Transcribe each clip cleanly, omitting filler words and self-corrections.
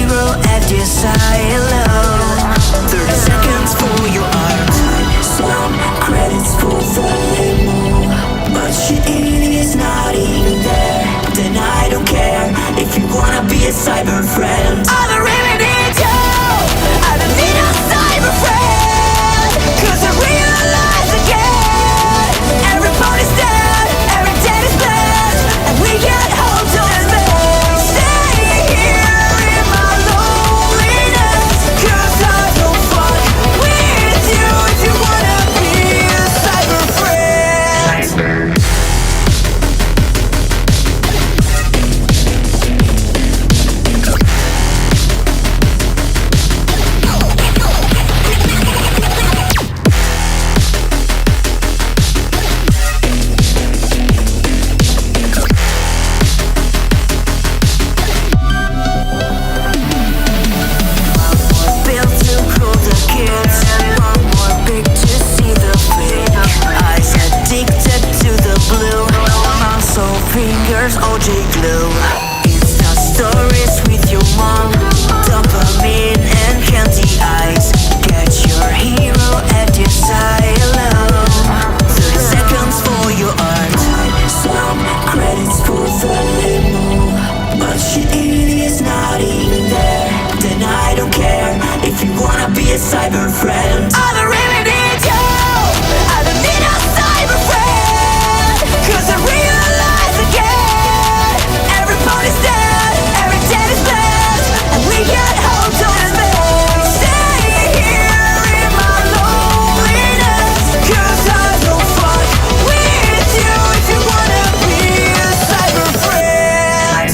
hero at the asylum. 30 seconds for your art. Some credits for the limo, but she is not even there. Then I don't care if you wanna be a cyber friend. I don't really need you, I don't need a cyber friend. Cause I realize again, everybody's dead, every day is bad, and we can't hold on to it. Stay here in my loneliness, cause I don't fuck with you if you wanna be a cyber friend. Fingers OJ glue. Insta stories with your mom, dopamine and candy eyes. Get your hero at the asylum. 30 seconds for your art. Some credits for the limo, but she is not even there. Then I don't care if you wanna be a cyber friend. I don't really need you, I don't need a cyber friend. Cause I realize again, everybody's dead, every day is bad, and we can't hold on to it. Stay here in my loneliness, cause I don't fuck with you if you wanna be a cyber friend.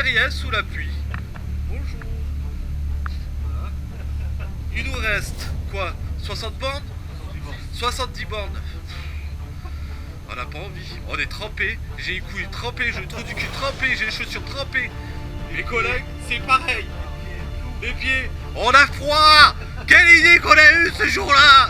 rien sous la pluie. Bonjour. Voilà. Il nous reste quoi, 60 bornes? 70 bornes. On n'a pas envie. On est trempé. J'ai les couilles trempées, j'ai le trou du cul trempé, j'ai les chaussures trempées. Mes collègues, c'est pareil. Les pieds, on a froid. Quelle idée qu'on a eue ce jour-là.